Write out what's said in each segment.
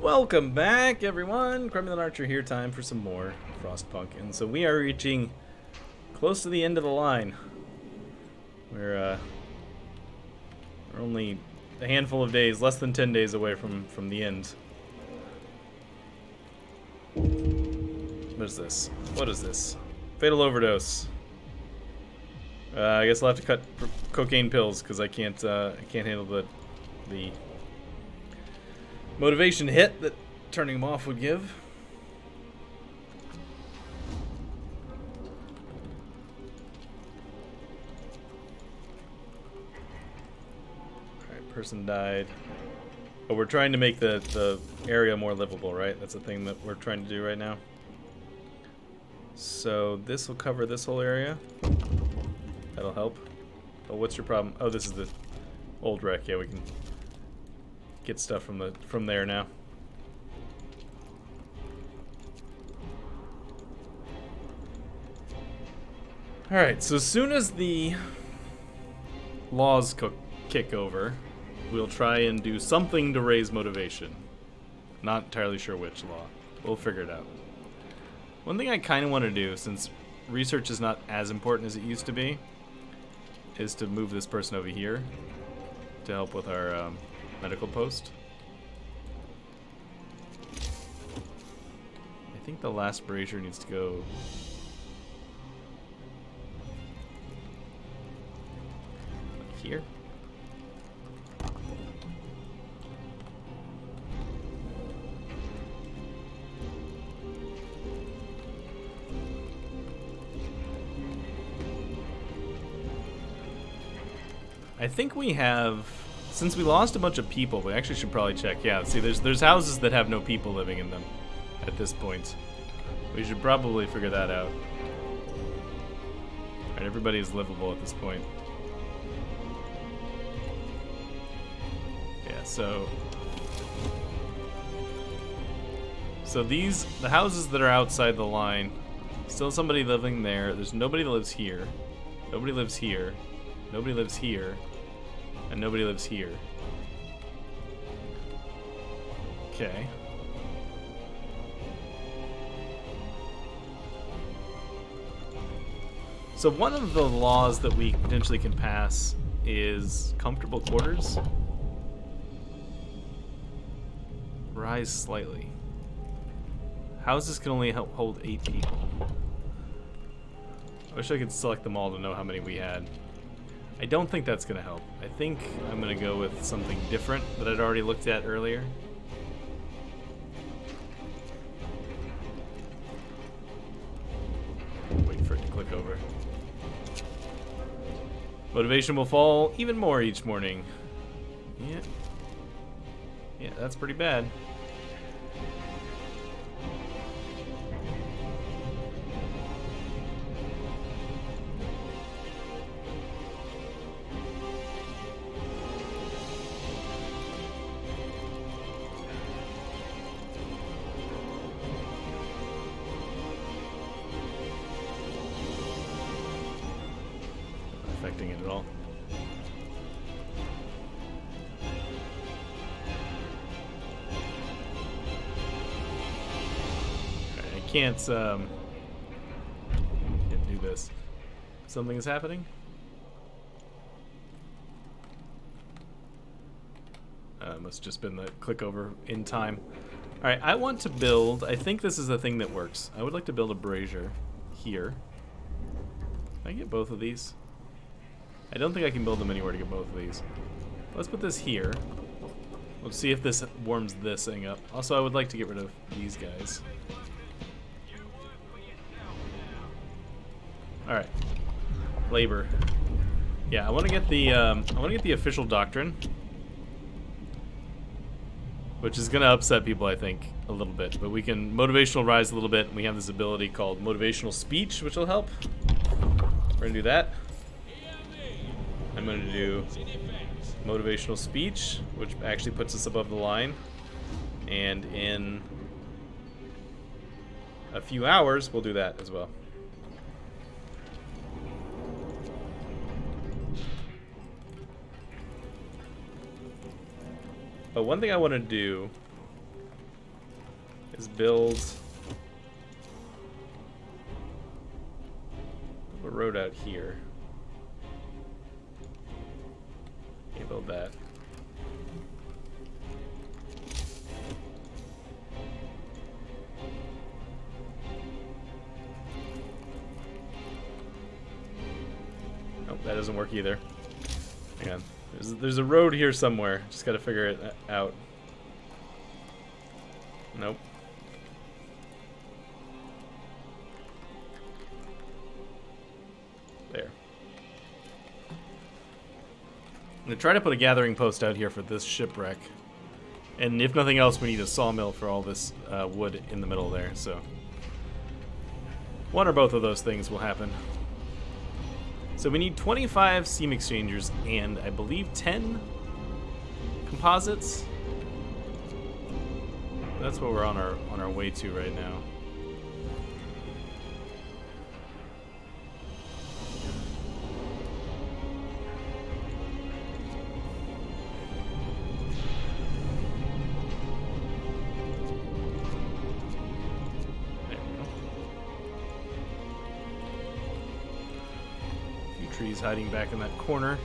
Welcome back, everyone. Cromulent Archer here. Time for some more Frostpunk, and so we are reaching close to the end of the line. We're only a handful of days, less than 10 days away from the end. What is this? What is this? Fatal overdose. I guess I'll have to cut cocaine pills because I can't handle the motivation hit that turning them off would give. Alright, person died. Oh, we're trying to make the area more livable, right? That's the thing that we're trying to do right now. So this will cover this whole area. That'll help. Oh, what's your problem? Oh, this is the old wreck. Yeah, we can get stuff from there now. All right, so as soon as the laws kick over, we'll try and do something to raise motivation. Not entirely sure which law. We'll figure it out. One thing I kind of want to do, since research is not as important as it used to be, is to move this person over here to help with our medical post. I think the last brazier needs to go here. I think we have, since we lost a bunch of people, we actually should probably check. Yeah, see, there's houses that have no people living in them at this point. We should probably figure that out. Alright, everybody is livable at this point. Yeah, so the houses that are outside the line, still somebody living there. There's nobody that lives here. Nobody lives here. Nobody lives here. And nobody lives here. Okay. So one of the laws that we potentially can pass is comfortable quarters. Rise slightly. Houses can only hold 8 people. I wish I could select them all to know how many we had. I don't think that's going to help. I think I'm going to go with something different that I'd already looked at earlier. Wait for it to click over. Motivation will fall even more each morning. Yeah. Yeah, that's pretty bad. Affecting it at all. I can't do this. Something is happening. Must have just been the click over in time. All right, I want to build. I think this is the thing that works. I would like to build a brazier here. Can I get both of these? I don't think I can build them anywhere to get both of these. Let's put this here. Let's see if this warms this thing up. Also, I would like to get rid of these guys. All right, labor. Yeah, I want to get the official doctrine, which is gonna upset people, I think, a little bit. But we can motivational rise a little bit. And we have this ability called motivational speech, which will help. We're gonna do that. I'm going to do motivational speech, which actually puts us above the line. And in a few hours, we'll do that as well. But one thing I want to do is build a road out here. Can't build that. Nope, that doesn't work either. Hang on. There's a road here somewhere. Just gotta figure it out. Nope. There. I'm gonna try to put a gathering post out here for this shipwreck. And if nothing else, we need a sawmill for all this wood in the middle there, so. One or both of those things will happen. So we need 25 seam exchangers and I believe 10 composites. That's what we're on our way to right now. Trees hiding back in that corner.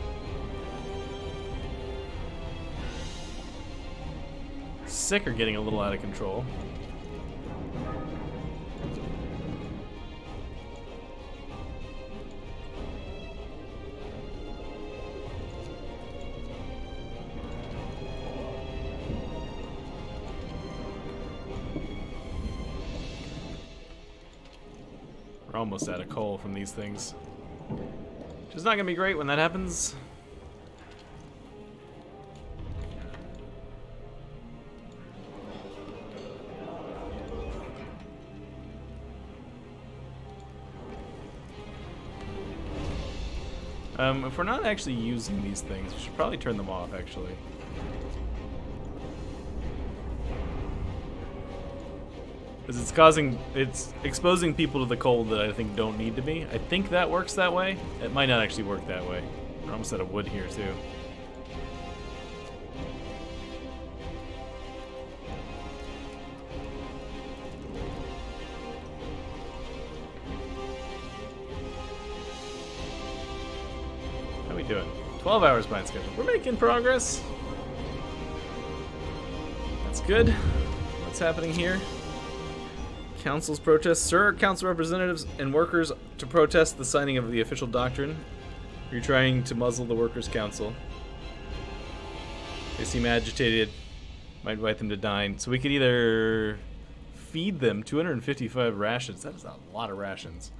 Sick are getting a little out of control. We're almost out of coal from these things. Which is not gonna be great when that happens. If we're not actually using these things, we should probably turn them off, actually. Because it's exposing people to the cold that I think don't need to be. I think that works that way. It might not actually work that way. We're almost out of wood here, too. How are we doing? 12 hours behind schedule. We're making progress. That's good. What's happening here? Council's protest. Sir, council representatives and workers to protest the signing of the official doctrine. You're trying to muzzle the workers' council. They seem agitated. Might invite them to dine. So we could either feed them 255 rations. That is a lot of rations.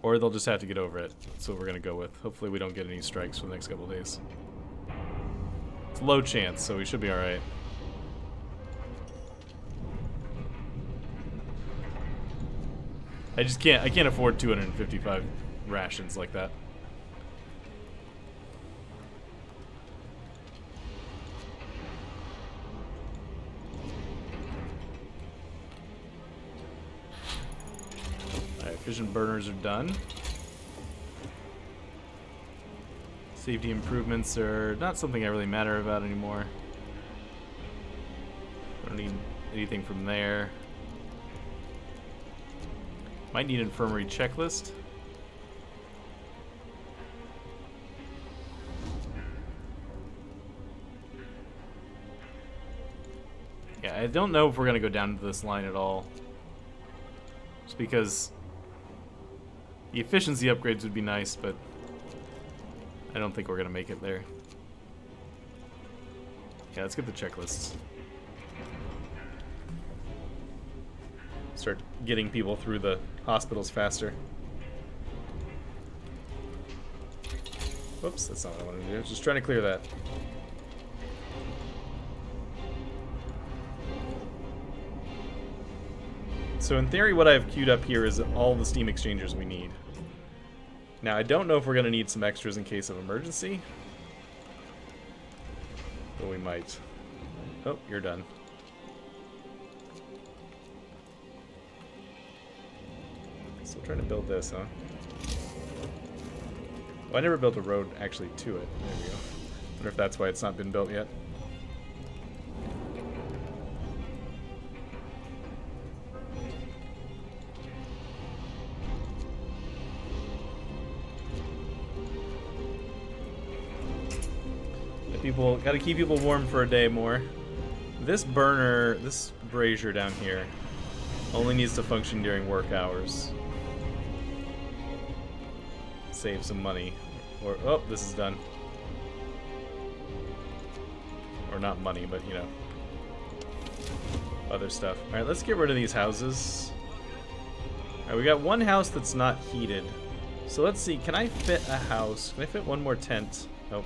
Or they'll just have to get over it. That's what we're going to go with. Hopefully we don't get any strikes for the next couple of days. It's low chance, so we should be alright. I can't afford 255 rations like that. Alright, fission burners are done. Safety improvements are not something I really matter about anymore. I don't need anything from there. Might need infirmary checklist. Yeah, I don't know if we're gonna go down to this line at all. Just because the efficiency upgrades would be nice, but I don't think we're gonna make it there. Yeah, let's get the checklists. Start getting people through the hospitals faster. Whoops, that's not what I wanted to do. Just trying to clear that. So in theory, what I've queued up here is all the steam exchangers we need. Now, I don't know if we're going to need some extras in case of emergency. But we might. Oh, you're done. Still trying to build this, huh? Well, I never built a road actually to it. There we go. Wonder if that's why it's not been built yet. Gotta keep people warm for a day more. This burner, this brazier down here, only needs to function during work hours. Save some money. Or, oh, this is done. Or not money, but, you know, other stuff. Alright, let's get rid of these houses. Alright, we got one house that's not heated. So let's see, can I fit a house? Can I fit one more tent? Nope.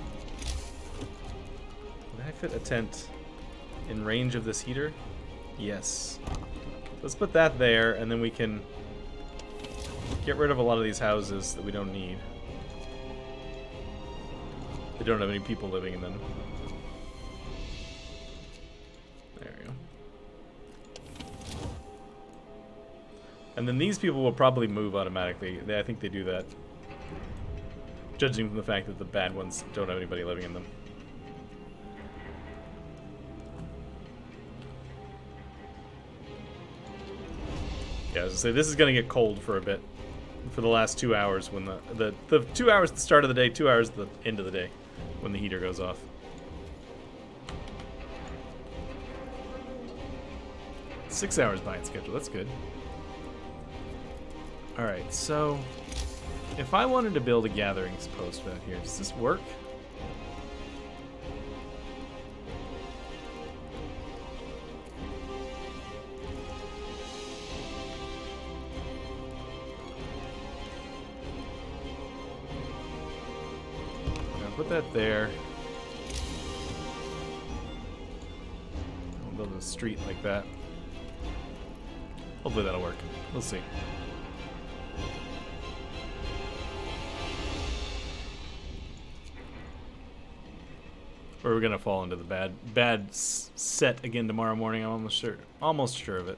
Can I fit a tent in range of this heater? Yes. Let's put that there, and then we can get rid of a lot of these houses that we don't need. They don't have any people living in them. There we go. And then these people will probably move automatically. I think they do that. Judging from the fact that the bad ones don't have anybody living in them. Yeah, I was gonna say, this is gonna get cold for a bit. For the last 2 hours when the 2 hours at the start of the day, 2 hours at the end of the day when the heater goes off. 6 hours behind schedule, that's good. Alright, so if I wanted to build a gatherings post out here, does this work? Put that there. I'll build a street like that. Hopefully that'll work. We'll see. Or we're gonna fall into the bad set again tomorrow morning. I'm almost sure of it.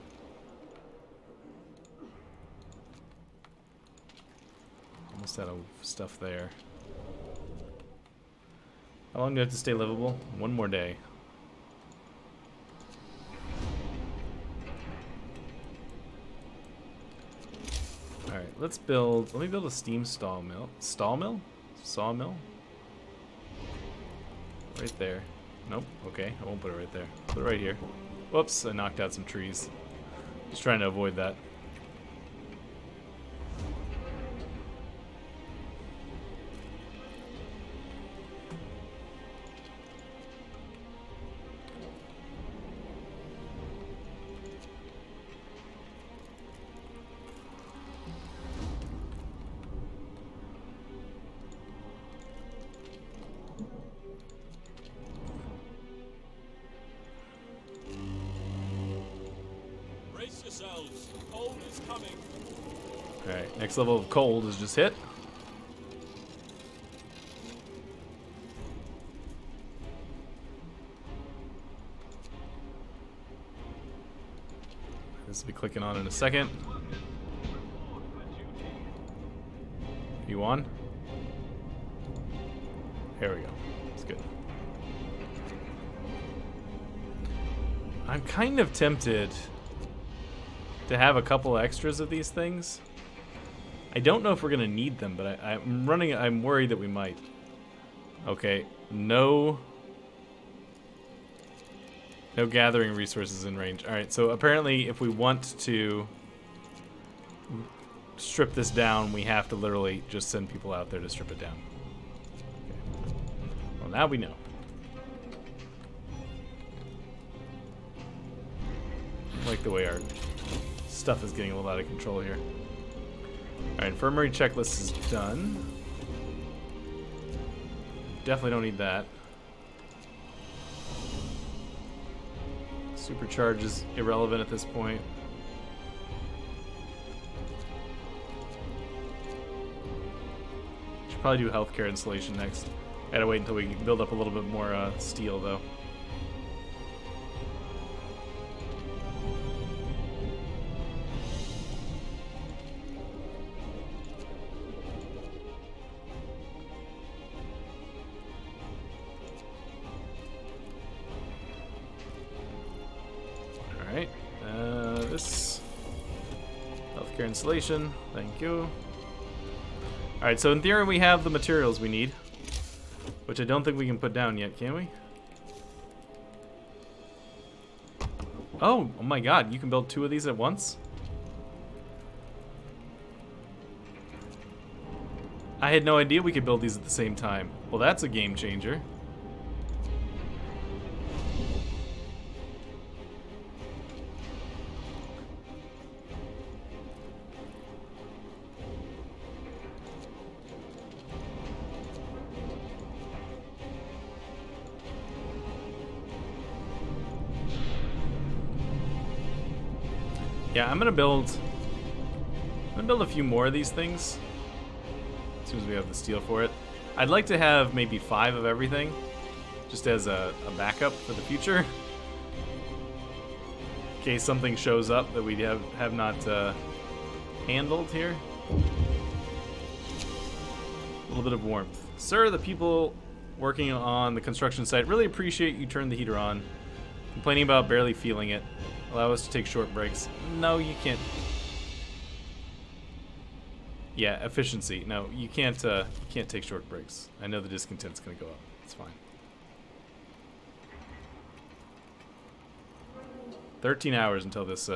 Almost out of stuff there. How long do I have to stay livable? One more day. Alright, let me build a steam sawmill. Sawmill? Right there. Nope, okay, I won't put it right there. Put it right here. Whoops, I knocked out some trees. Just trying to avoid that. Cold is coming. Alright, next level of cold is just hit. This will be clicking on in a second. You on? There we go. That's good. I'm kind of tempted to have a couple extras of these things. I don't know if we're gonna need them, but I'm worried that we might. Okay, no gathering resources in range. Alright, so apparently if we want to strip this down, we have to literally just send people out there to strip it down. Okay. Well, now we know. I like the way our stuff is getting a little out of control here. Alright, infirmary checklist is done. Definitely don't need that. Supercharge is irrelevant at this point. Should probably do healthcare installation next. Gotta wait until we build up a little bit more steel though. Alright, this healthcare installation, thank you. Alright, so in theory we have the materials we need. Which I don't think we can put down yet, can we? Oh my god, you can build 2 of these at once? I had no idea we could build these at the same time. Well, that's a game changer. Yeah, I'm gonna build a few more of these things as soon as we have the steel for it. I'd like to have maybe 5 of everything, just as a backup for the future, in case something shows up that we have not handled here. A little bit of warmth. Sir, the people working on the construction site really appreciate you turned the heater on. Complaining about barely feeling it. Allow us to take short breaks. No, you can't. Yeah, efficiency. No, you can't take short breaks. I know the discontent's gonna go up. It's fine. 13 hours until this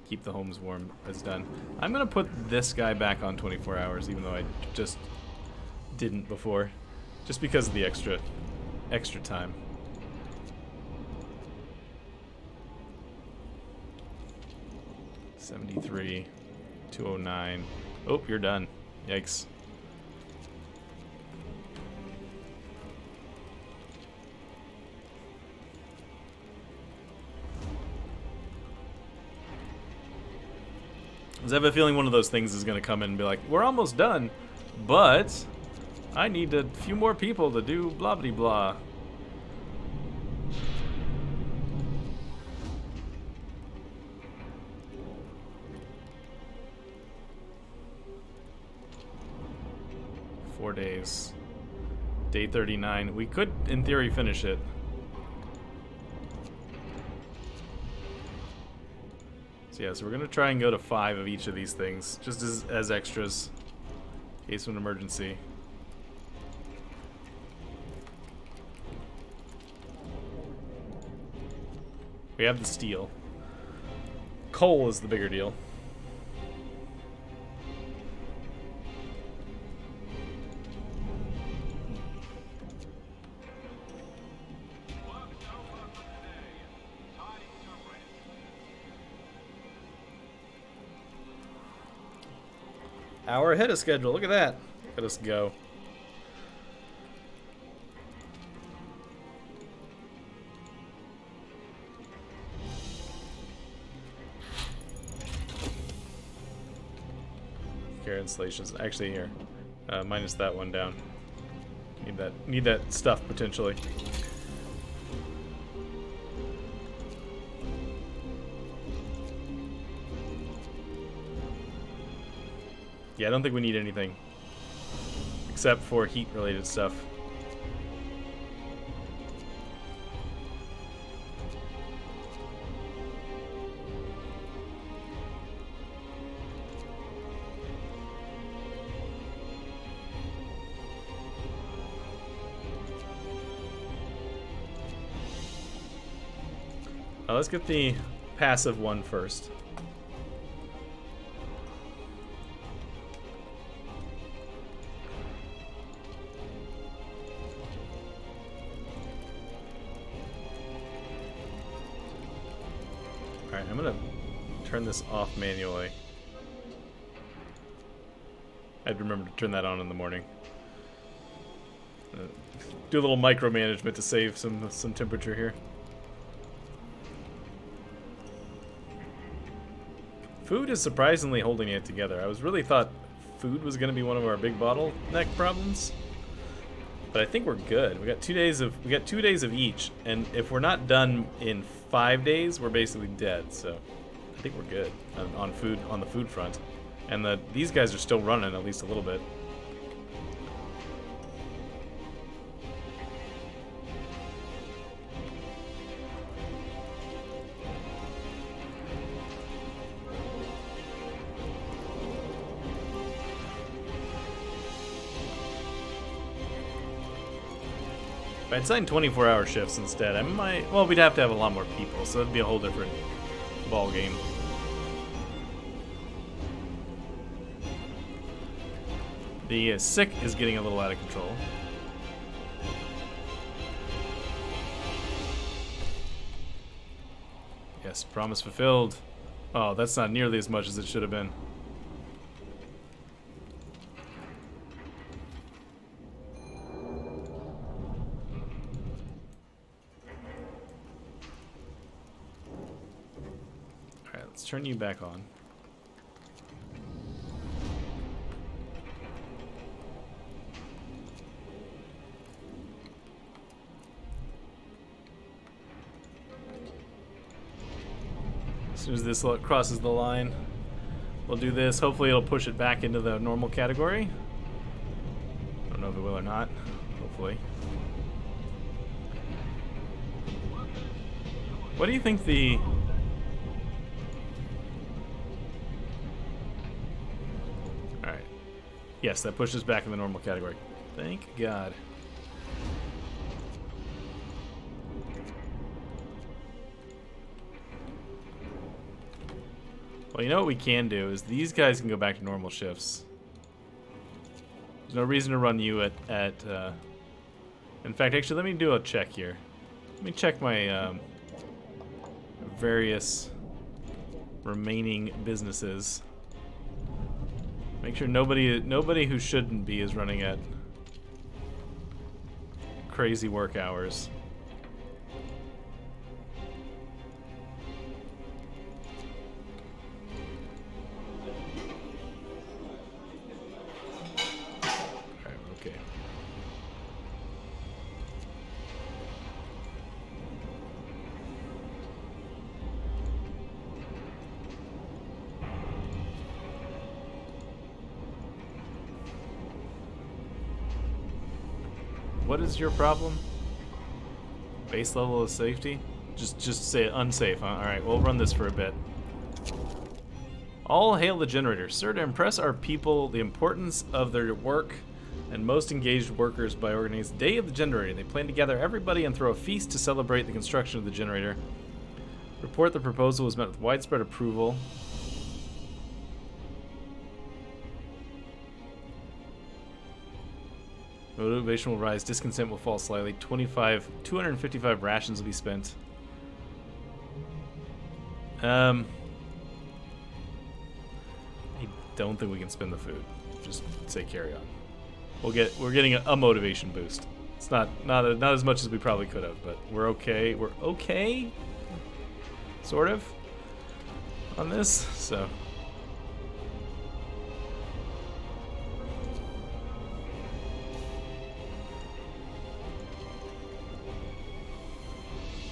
keep the homes warm is done. I'm gonna put this guy back on 24 hours, even though I just didn't before. Just because of the extra time. $73, $209. Oh, you're done. Yikes. I have a feeling one of those things is going to come in and be like, we're almost done, but I need a few more people to do blah blah blah. Days. Day 39. We could, in theory, finish it. So yeah, so we're gonna try and go to 5 of each of these things, just as extras, in case of an emergency. We have the steel. Coal is the bigger deal. Hour ahead of schedule. Look at that. Let us go. Care installations. Actually, here. Minus that one down. Need that stuff potentially. Yeah, I don't think we need anything except for heat-related stuff. Let's get the passive one first. Alright, I'm gonna turn this off manually. I'd remember to turn that on in the morning. Do a little micromanagement to save some temperature here. Food is surprisingly holding it together. I was really thought food was going to be one of our big bottleneck problems, but I think we're good. We got 2 days of each, and if we're not done in 5 days, we're basically dead. So I think we're good on the food front, and these guys are still running at least a little bit. If I'd signed 24-hour shifts instead, I might... Well, we'd have to have a lot more people, so it'd be a whole different ball game. The sick is getting a little out of control. Yes, promise fulfilled. Oh, that's not nearly as much as it should have been. Alright, let's turn you back on. As soon as this crosses the line, we'll do this. Hopefully it'll push it back into the normal category. I don't know if it will or not. Hopefully. What do you think the... Alright. Yes, that pushes back in the normal category. Thank God. Well, you know what we can do is these guys can go back to normal shifts. There's no reason to run you at in fact, actually, let me do a check here. Let me check my various remaining businesses. Make sure nobody who shouldn't be is running at crazy work hours. What is your problem? Base level of safety? Just say unsafe, huh? Alright, we'll run this for a bit. All hail the generator. Sir, to impress our people the importance of their work and most engaged workers by organizing Day of the Generator. They plan to gather everybody and throw a feast to celebrate the construction of the generator. Report the proposal was met with widespread approval. Motivation will rise, discontent will fall slightly. 255 rations will be spent. I don't think we can spend the food. Just say carry on. We're getting a motivation boost. It's not as much as we probably could have, but we're okay. We're okay, sort of, on this. So.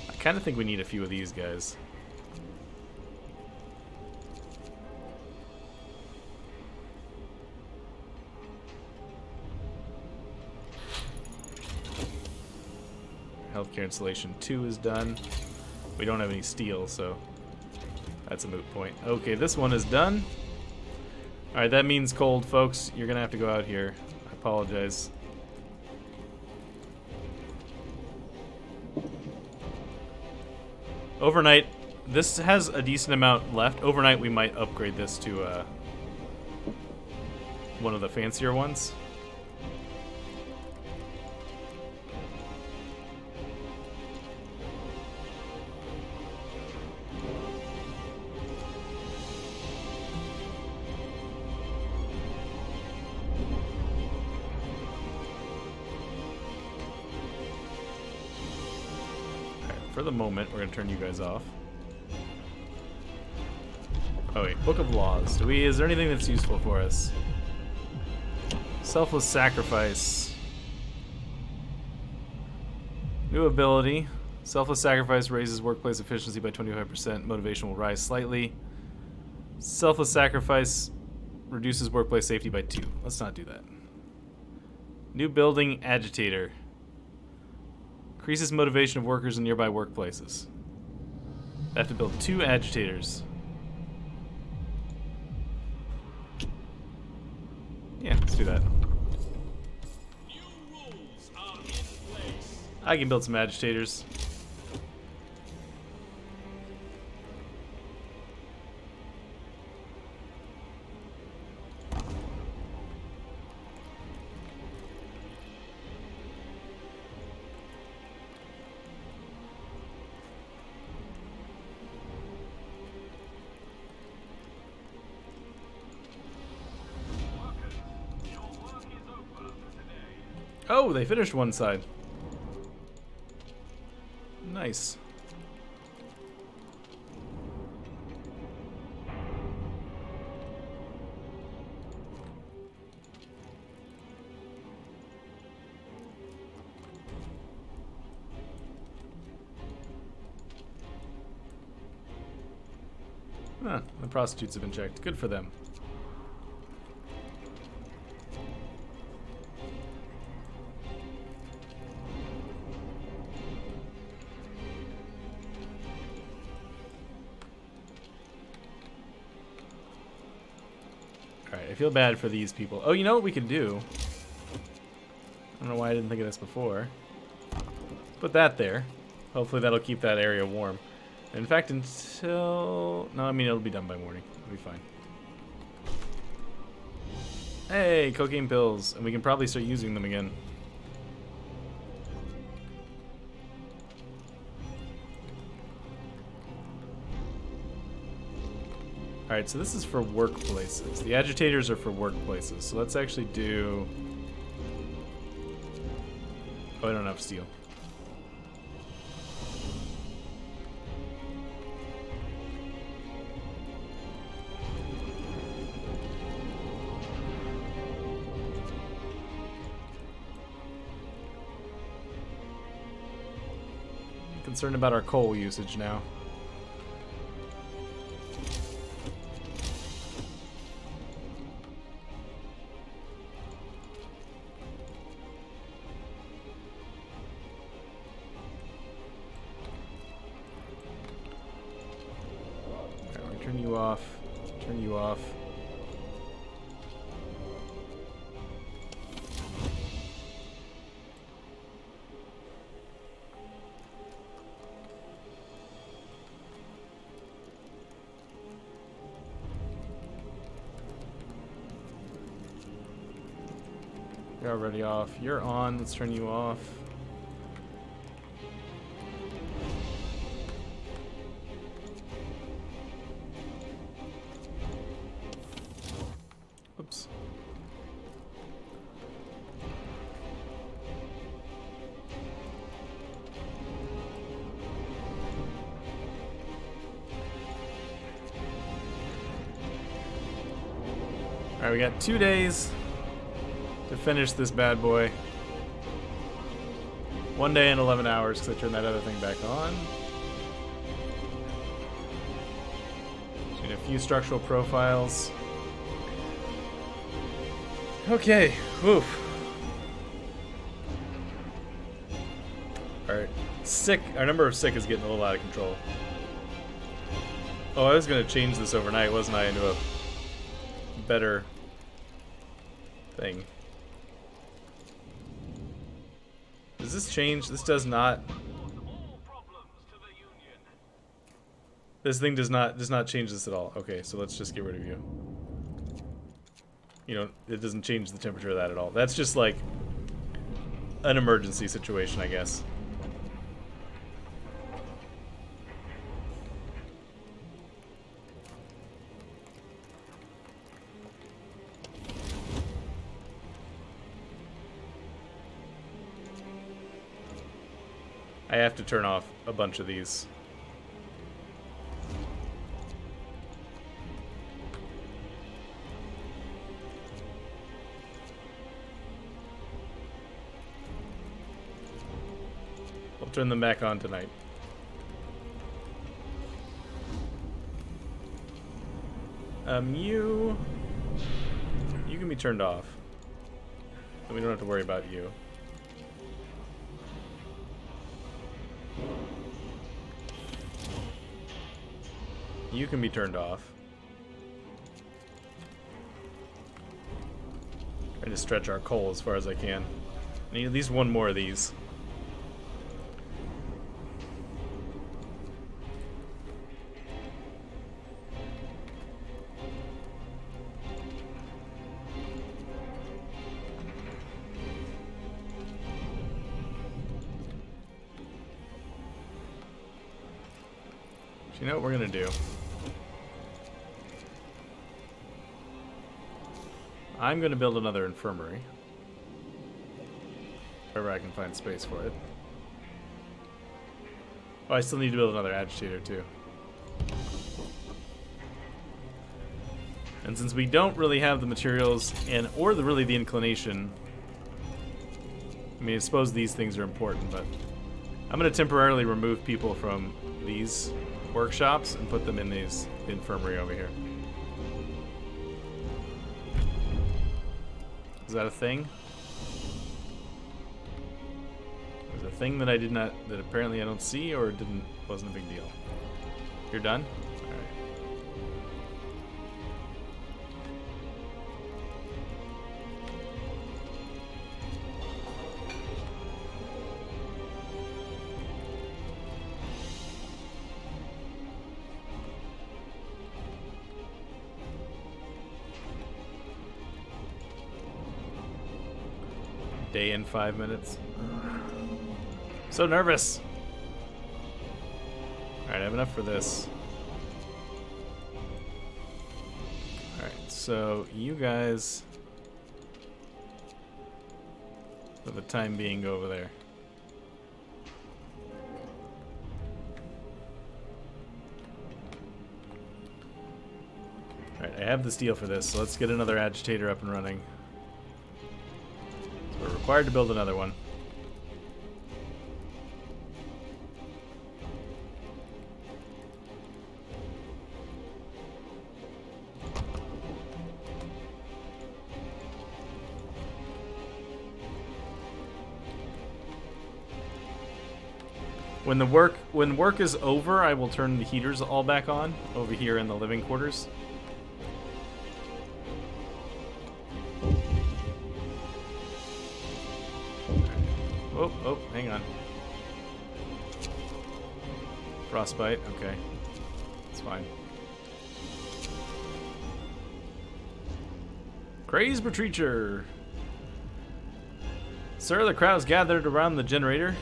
I kind of think we need a few of these guys. Healthcare installation 2 is done. We don't have any steel, so that's a moot point. Okay, this one is done. Alright, that means cold, folks. You're gonna have to go out here. I apologize. Overnight, this has a decent amount left. Overnight, we might upgrade this to one of the fancier ones. For the moment, we're going to turn you guys off. Oh wait, Book of Laws. Is there anything that's useful for us? Selfless Sacrifice. New ability. Selfless Sacrifice raises workplace efficiency by 25%. Motivation will rise slightly. Selfless Sacrifice reduces workplace safety by 2. Let's not do that. New Building Agitator. Increases motivation of workers in nearby workplaces. I have to build 2 agitators. Yeah, let's do that. New rules are in place. I can build some agitators. Oh, they finished one side. Nice. Huh, the prostitutes have been checked. Good for them. Alright, I feel bad for these people. Oh, you know what we can do? I don't know why I didn't think of this before. Put that there. Hopefully that'll keep that area warm. In fact, until... No, I mean, it'll be done by morning. It'll be fine. Hey, cocaine pills. And we can probably start using them again. Alright, so this is for workplaces. The agitators are for workplaces. So let's actually do... Oh, I don't have steel. I'm concerned about our coal usage now. Turn you off. Turn you off. You're already off. You're on. Let's turn you off. Oops. Alright, we got 2 days to finish this bad boy. 1 day and 11 hours because I turned that other thing back on. Just need a few structural profiles. Okay, oof. Alright, sick. Our number of sick is getting a little out of control. Oh, I was going to change this overnight, wasn't I, into a better thing. Does this change? This does not. This thing does not change this at all. Okay, so let's just get rid of you. You know, it doesn't change the temperature of that at all. That's just like an emergency situation, I guess. I have to turn off a bunch of these. I'll turn them back on tonight. You can be turned off. So we don't have to worry about you. You can be turned off. Trying to stretch our coal as far as I can. I need at least one more of these. So you know what we're gonna do? I'm gonna build another infirmary. Wherever I can find space for it. Oh, I still need to build another agitator too. And since we don't really have the materials or really the inclination, I mean, I suppose these things are important, but I'm going to temporarily remove people from these workshops and put them in the infirmary over here. Is that a thing? There's a thing that that apparently I don't see or wasn't a big deal. You're done? Alright. Day in 5 minutes. So nervous. Alright, I have enough for this. Alright, so you guys, for the time being, go over there. Alright, I have the steel for this, so let's get another agitator up and running. We're required to build another one. When work is over, I will turn the heaters all back on over here in the living quarters. Oh, hang on. Frostbite, okay. It's fine. Crazed Retreacher! Sir, the crowd is gathered around the generator.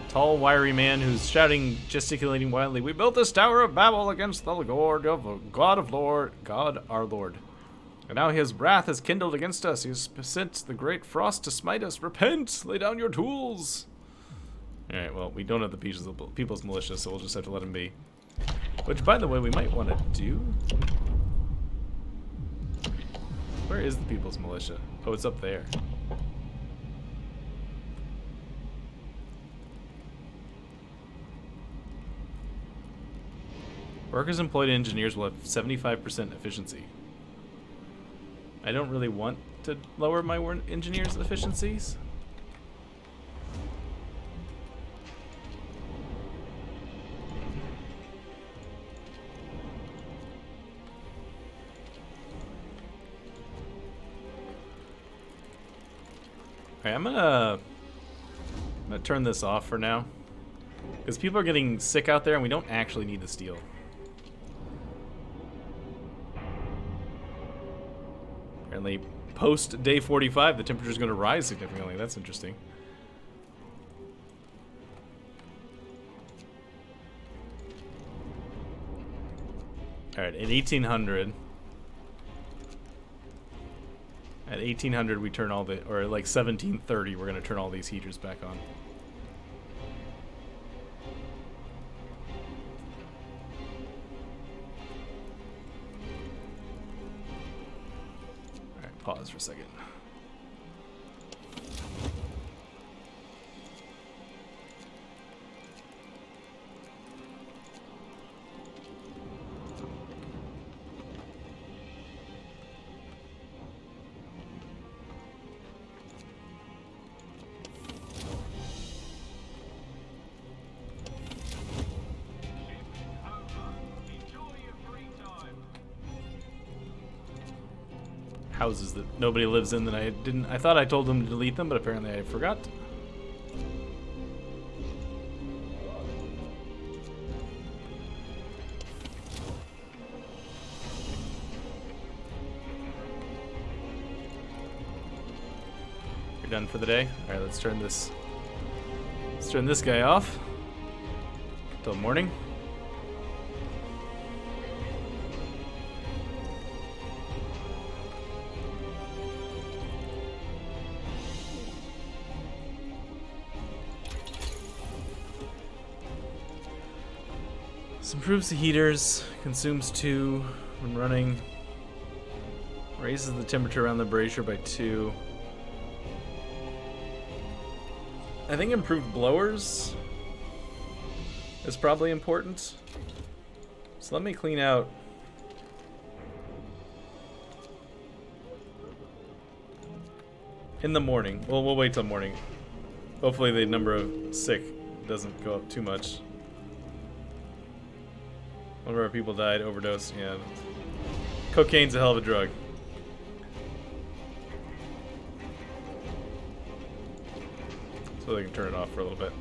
A tall, wiry man who's shouting, gesticulating wildly, "We built this Tower of Babel against the God our Lord. And now his wrath is kindled against us. He has sent the great frost to smite us. Repent! Lay down your tools!" Alright, well, we don't have the people's militia, so we'll just have to let him be. Which, by the way, we might want to do. Where is the people's militia? Oh, it's up there. Workers employed engineers will have 75% efficiency. I don't really want to lower my engineers' efficiencies. Alright, I'm gonna turn this off for now. Because people are getting sick out there and we don't actually need the steel. Apparently, post day 45, the temperature is going to rise significantly. That's interesting. Alright, at 1800. At 1800, we turn all the, or like 1730, we're going to turn all these heaters back on. Pause for a second. Houses that nobody lives in that I thought I told them to delete them, but apparently I forgot. You're done for the day? Alright, let's turn this guy off till morning. Improves the heaters, consumes 2 when running, raises the temperature around the brazier by 2. I think improved blowers is probably important. So let me clean out in the morning. Well, we'll wait till morning. Hopefully the number of sick doesn't go up too much. One of our people died, overdose. Yeah. Cocaine's a hell of a drug. So they can turn it off for a little bit.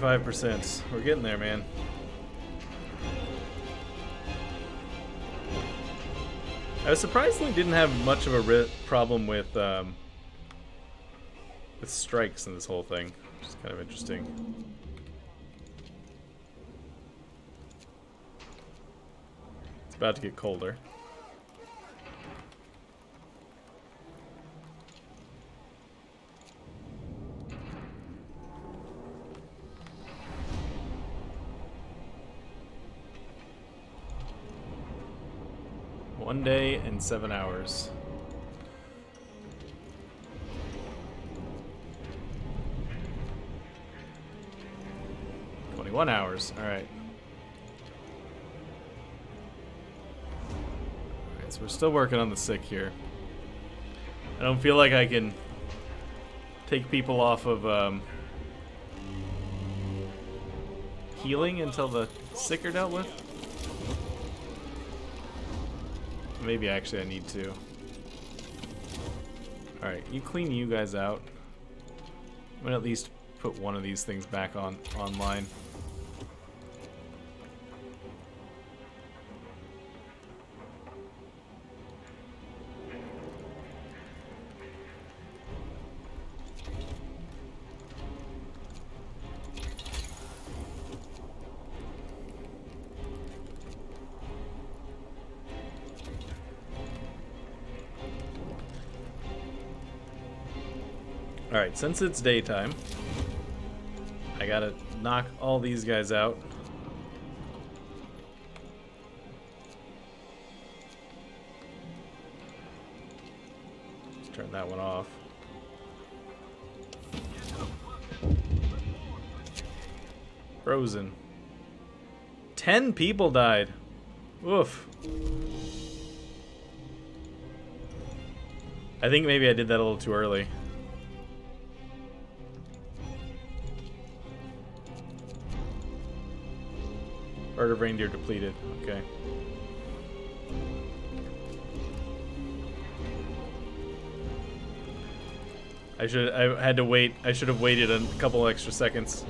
%. We're getting there, man. I was surprisingly didn't have much of a problem with strikes in this whole thing, which is kind of interesting. It's about to get colder. One day and 7 hours. $21 hours. All right. All right, so we're still working on the sick here. I don't feel like I can take people off of healing until the sick are dealt with. Maybe actually I need to. Alright, you clean you guys out. I'm gonna at least put one of these things back online. Alright, since it's daytime, I gotta knock all these guys out. Let's turn that one off. Frozen. 10 people died. Oof. I think maybe I did that a little too early. Herd of reindeer depleted. Okay. I had to wait. I should have waited a couple extra seconds.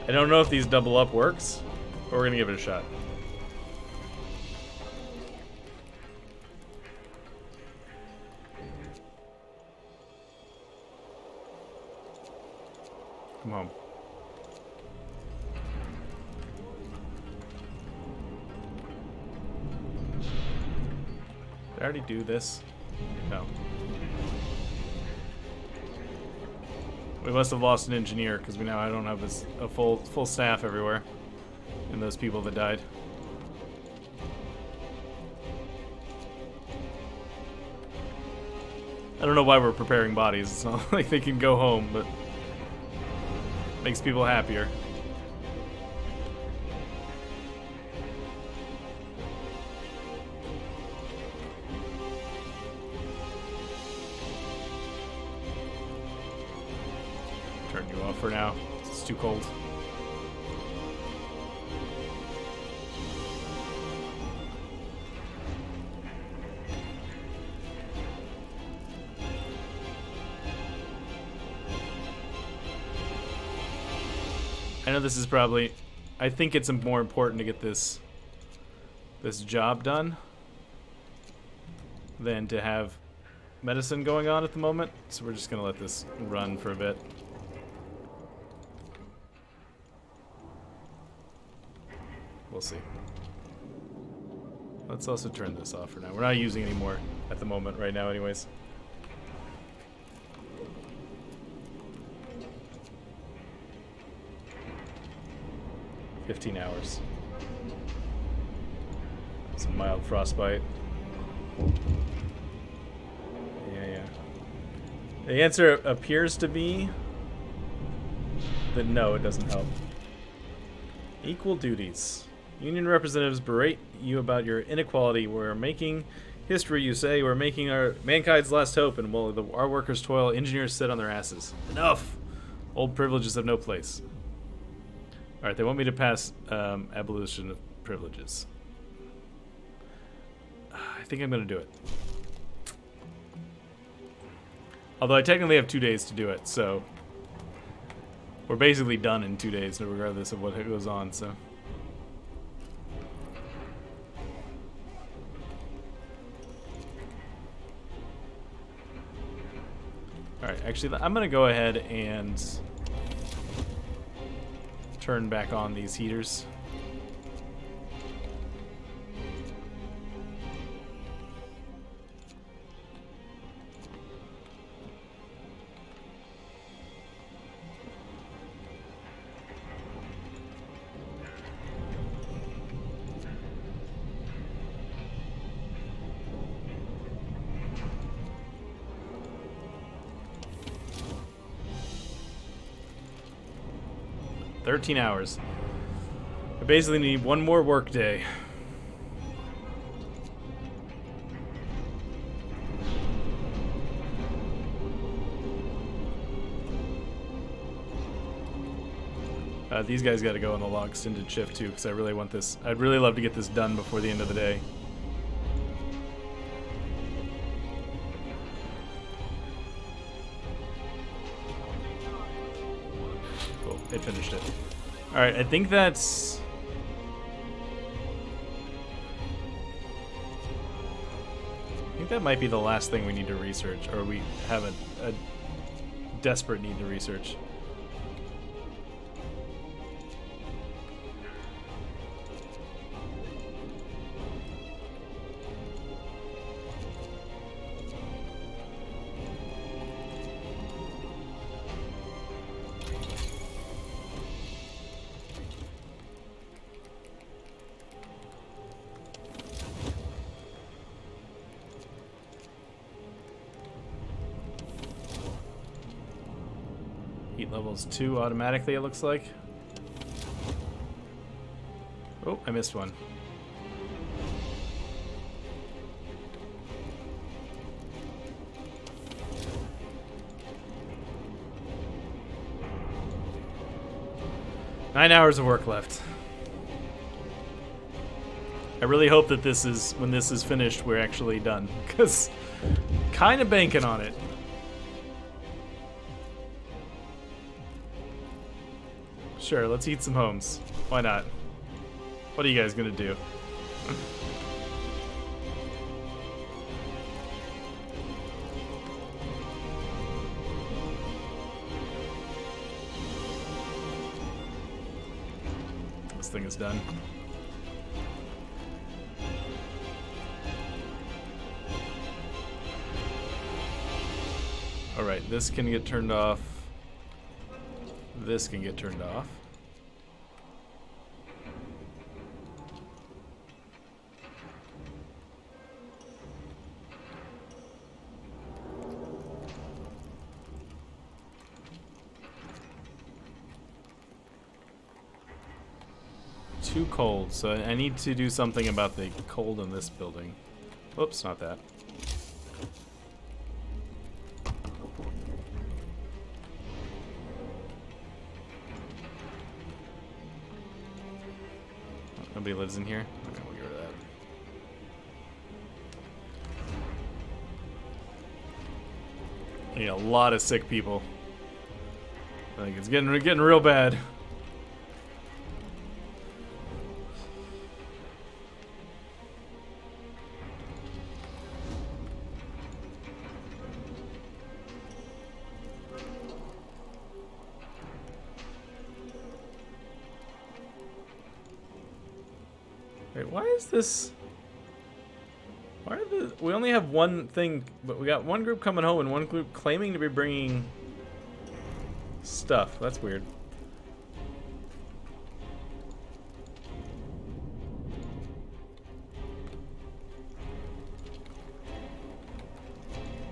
I don't know if these double up works, but we're gonna give it a shot. Come on. Did I already do this? No. We must have lost an engineer because I don't have a full staff everywhere, and those people that died. I don't know why we're preparing bodies. It's not like they can go home, but makes people happier. Turn you off for now. It's too cold. I know this is probably... I think it's more important to get this job done than to have medicine going on at the moment. So we're just going to let this run for a bit. We'll see. Let's also turn this off for now. We're not using any more at the moment right now anyways. $15 hours. Some mild frostbite. Yeah. The answer appears to be that no, it doesn't help. Equal duties. Union representatives berate you about your inequality. We're making history, you say. We're making our mankind's last hope, and while our workers toil, engineers sit on their asses. Enough! Old privileges have no place. Alright, they want me to pass abolition of privileges. I think I'm going to do it. Although I technically have 2 days to do it, so... We're basically done in 2 days, regardless of what goes on, so... Alright, actually, I'm going to go ahead and... turn back on these heaters. $13 hours. I basically need one more work day. These guys got to go on the long extended shift too, because I really want this. I'd really love to get this done before the end of the day. Cool, it finished it. All right, I think that's. I think that might be the last thing we need to research, or we have a desperate need to research. Heat levels 2 automatically, it looks like. Oh, I missed one. Nine hours of work left. I really hope that this is, when this is finished, we're actually done. Because kind of banking on it. Sure, let's eat some homes. Why not? What are you guys gonna do? This thing is done. Alright, this can get turned off. This can get turned off. Too cold, so I need to do something about the cold in this building. Oops, not that. Nobody lives in here? Okay, we'll get rid of that. I need a lot of sick people. Like, it's getting real bad. Wait, why is this? Why are we only have one thing, but we got one group coming home and one group claiming to be bringing stuff. That's weird.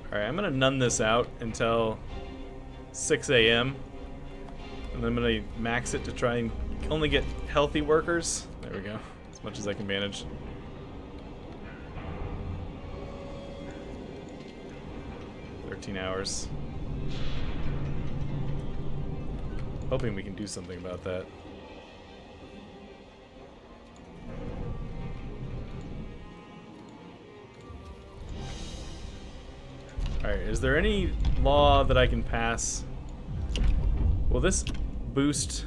Alright, I'm gonna none this out until 6 a.m. and then I'm gonna max it to try and only get healthy workers. There we go. As much as I can manage. Hours. Hoping we can do something about that. Alright, is there any law that I can pass? Will this boost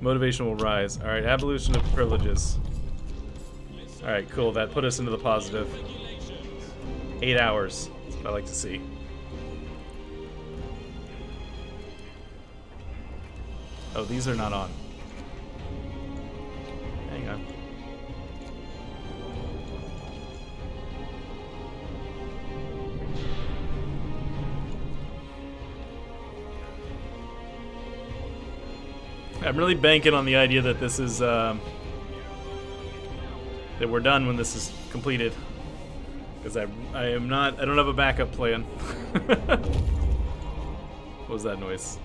motivation will rise? Alright, abolition of privileges. Alright, cool. That put us into the positive. 8 hours. That's what I like to see. Oh, these are not on. Hang on. I'm really banking on the idea that this is, that we're done when this is completed. Because I don't have a backup plan. What was that noise?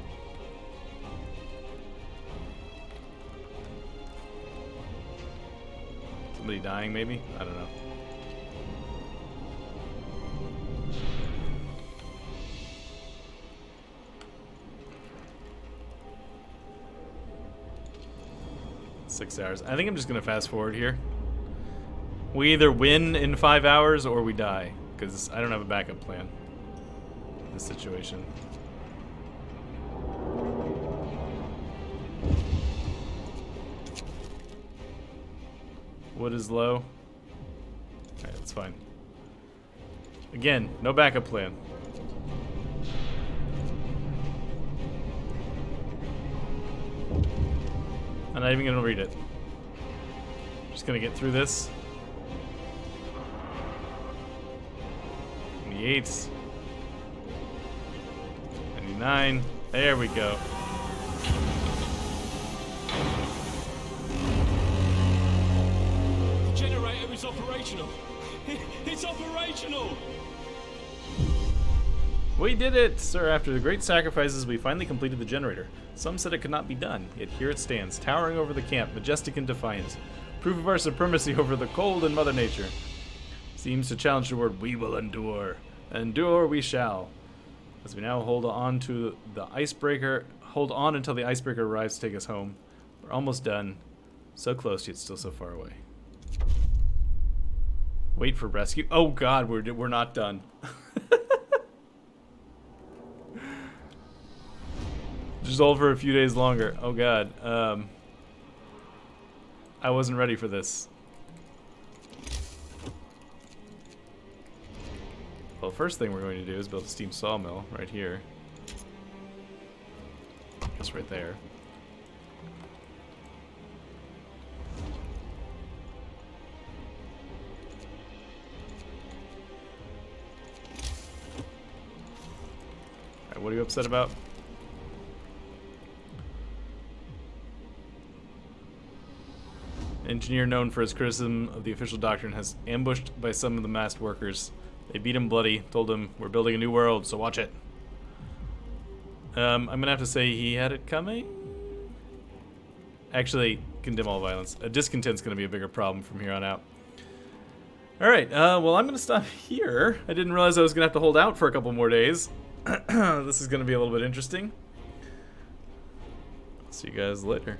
Somebody dying, maybe? I don't know. Six hours. I think I'm just gonna fast forward here. We either win in 5 hours or we die, because I don't have a backup plan in this situation. Wood is low. Alright, that's fine. Again, no backup plan. I'm not even gonna read it. Just gonna get through this. 98. 99. There we go. The generator is operational. It's operational! We did it, sir. After the great sacrifices, we finally completed the generator. Some said it could not be done, yet here it stands, towering over the camp, majestic and defiant. Proof of our supremacy over the cold and Mother Nature. Seems to challenge the word, we will endure. Endure we shall. As we now hold on to the icebreaker, hold on until the icebreaker arrives to take us home. We're almost done. So close, yet still so far away. Wait for rescue. Oh god, we're not done. Just hold for a few days longer. Oh god. I wasn't ready for this. Well, the first thing we're going to do is build a steam sawmill right here. Just right there. Alright, what are you upset about? Engineer known for his criticism of the official doctrine has ambushed by some of the masked workers. They beat him bloody, told him, we're building a new world, so watch it. I'm gonna have to say he had it coming. Actually, condemn all violence. Discontent's going to be a bigger problem from here on out. All right, well, I'm going to stop here. I didn't realize I was going to have to hold out for a couple more days. This is going to be a little bit interesting. See you guys later.